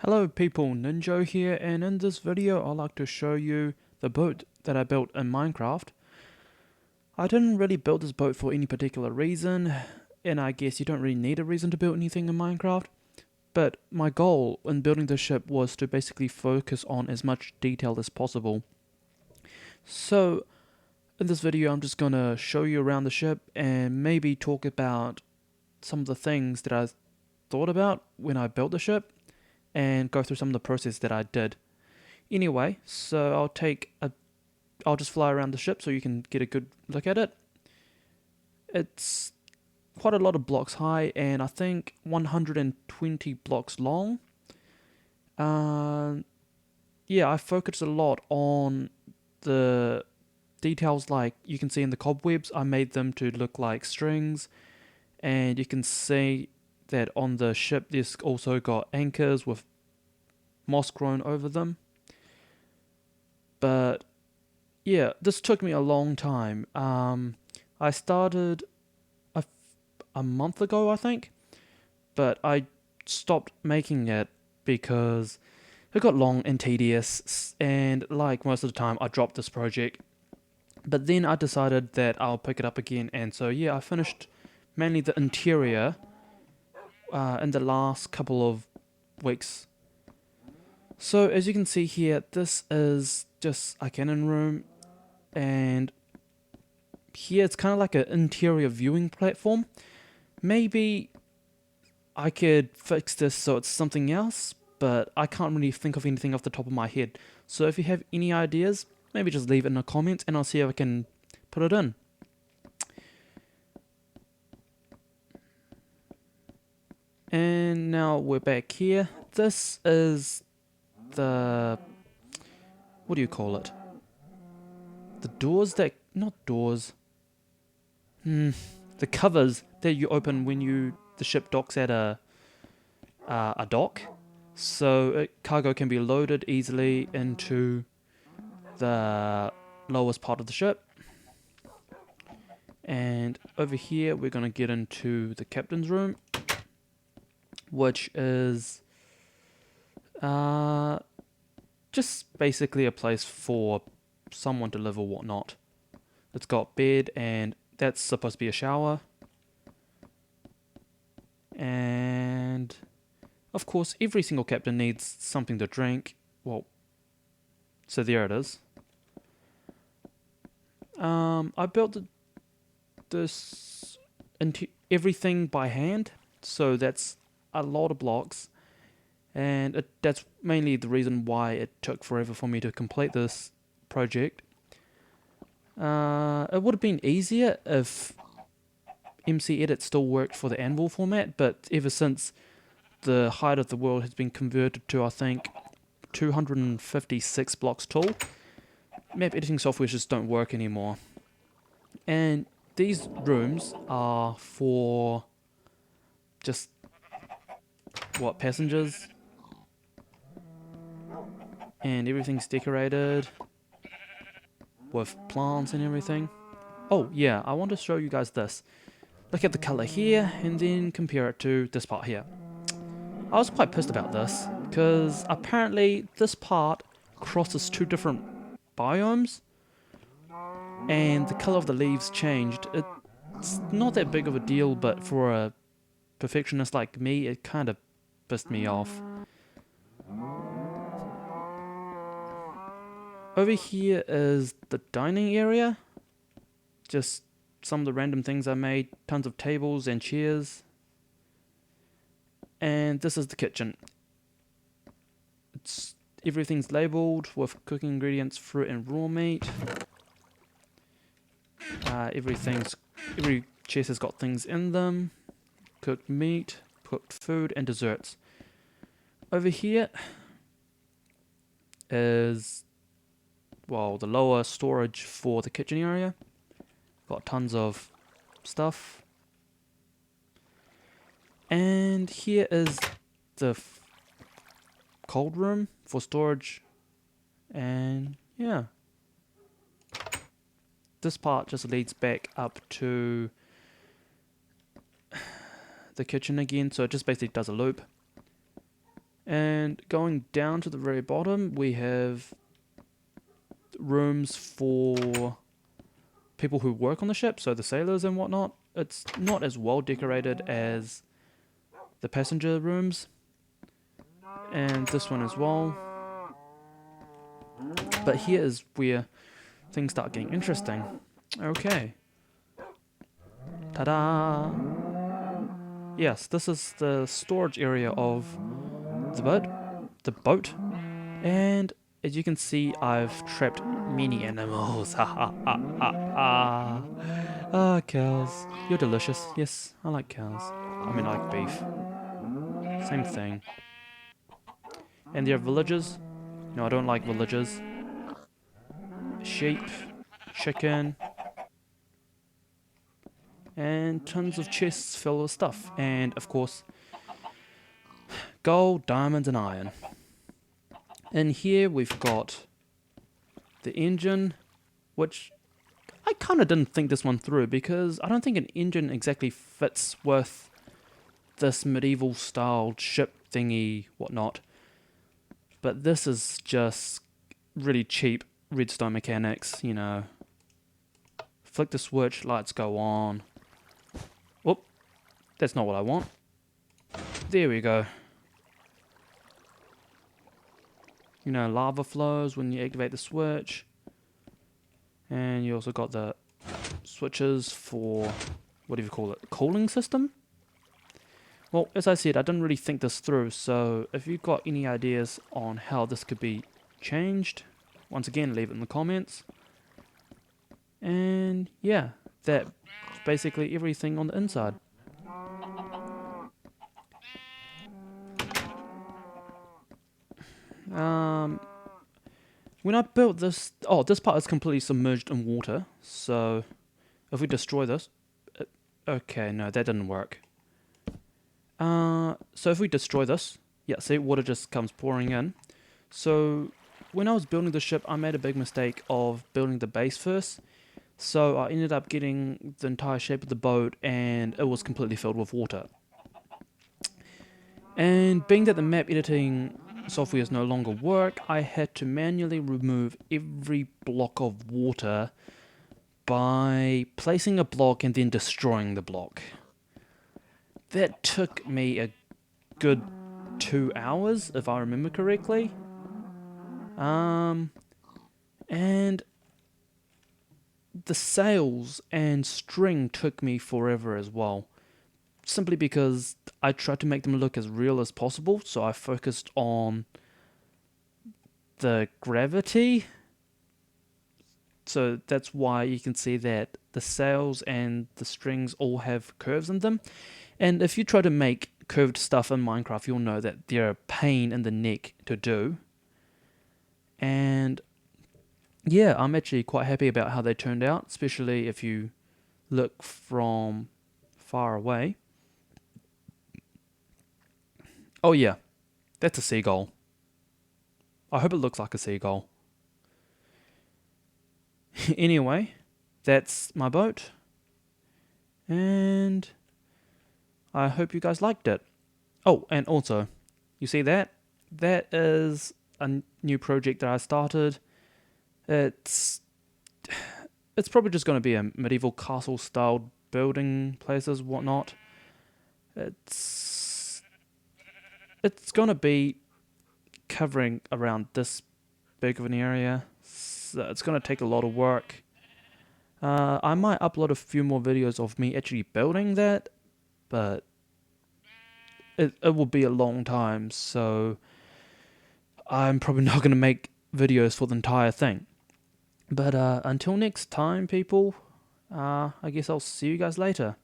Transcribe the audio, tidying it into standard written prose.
Hello people, Ninjo here, and in this video I'd like to show you the boat that I built in Minecraft. I didn't really build this boat for any particular reason, and I guess you don't really need a reason to build anything in Minecraft, but my goal in building this ship was to basically focus on as much detail as possible. So in this video I'm just gonna show you around the ship and maybe talk about some of the things that I thought about when I built the ship and go through some of the process that I did. Anyway, so I'll just fly around the ship so you can get a good look at it. It's quite a lot of blocks high and I think 120 blocks long. Yeah, I focused a lot on the details, like you can see in the cobwebs. I made them to look like strings, and you can see that on the ship there's also got anchors with moss grown over them. But yeah, this took me a long time. I started a month ago, I think, but I stopped making it because it got long and tedious, and like most of the time I dropped this project. But then I decided that I'll pick it up again, and so yeah, I finished mainly the interior in the last couple of weeks. So as you can see here, this is just a cannon room, and here it's kind of like an interior viewing platform. Maybe I could fix this so it's something else, but I can't really think of anything off the top of my head. So if you have any ideas, maybe just leave it in the comments and I'll see if I can put it in. And now we're back here. This is the... what do you call it? The doors that... not doors. The covers that you open when the ship docks at a dock, so cargo can be loaded easily into the lowest part of the ship. And over here we're going to get into the captain's room, which is just basically a place for someone to live or whatnot. It's got bed, and that's supposed to be a shower. And of course, every single captain needs something to drink. Well, so there it is. I built this into everything by hand, so that's a lot of blocks, and that's mainly the reason why it took forever for me to complete this project. It would have been easier if MC Edit still worked for the Anvil format, but ever since the height of the world has been converted to, I think, 256 blocks tall, map editing software just don't work anymore. And these rooms are for just, what, passengers? And everything's decorated with plants and everything. Oh yeah, I want to show you guys this. Look at the color here and then compare it to this part here. I was quite pissed about this because apparently this part crosses two different biomes and the color of the leaves changed. It's not that big of a deal, but for a perfectionist like me, it kind of pissed me off. Over here is the dining area. Just some of the random things I made. Tons of tables and chairs. And this is the kitchen. Everything's labelled with cooking ingredients, fruit and raw meat. Every chest has got things in them. Cooked meat, cooked food and desserts. Over here is, well, the lower storage for the kitchen area. Got tons of stuff. And here is the cold room for storage. And yeah, this part just leads back up to the kitchen again, so it just basically does a loop. And going down to the very bottom, we have rooms for people who work on the ship, so the sailors and whatnot. It's not as well decorated as the passenger rooms, and this one as well. But here is where things start getting interesting. Okay. Ta-da! Yes, this is the storage area of the boat, and as you can see, I've trapped many animals. Ha ha ha ha ha. Ah, cows. You're delicious. Yes, I like cows. I mean, I like beef. Same thing. And there are villagers. No, I don't like villagers. Sheep, chicken, and tons of chests filled with stuff. And of course, gold, diamonds, and iron. In here we've got the engine, which I kind of didn't think this one through because I don't think an engine exactly fits with this medieval styled ship thingy, whatnot. But this is just really cheap redstone mechanics, you know. Flick the switch, lights go on. Whoop, that's not what I want. There we go. You know, lava flows when you activate the switch. And you also got the switches for, what do you call it, cooling system? Well, as I said, I didn't really think this through, so if you've got any ideas on how this could be changed, once again, leave it in the comments. And yeah, that's basically everything on the inside. When I built this, this part is completely submerged in water, so if we destroy this, okay, no, that didn't work. So if we destroy this, yeah, see, water just comes pouring in. So when I was building the ship, I made a big mistake of building the base first. So I ended up getting the entire shape of the boat, and it was completely filled with water. And being that the map editing software no longer work, I had to manually remove every block of water by placing a block and then destroying the block. That took me a good 2 hours, if I remember correctly. And the sails and string took me forever as well. Simply because I tried to make them look as real as possible, so I focused on the gravity. So that's why you can see that the sails and the strings all have curves in them. And if you try to make curved stuff in Minecraft, you'll know that they're a pain in the neck to do. And yeah, I'm actually quite happy about how they turned out, especially if you look from far away. Oh yeah, that's a seagull. I hope it looks like a seagull. Anyway, that's my boat. And I hope you guys liked it. Oh, and also, you see that? That is a new project that I started. It's probably just going to be a medieval castle-styled building places, whatnot. It's going to be covering around this big of an area. So it's going to take a lot of work. I might upload a few more videos of me actually building that, but it will be a long time, so I'm probably not going to make videos for the entire thing. But until next time, people, I guess I'll see you guys later.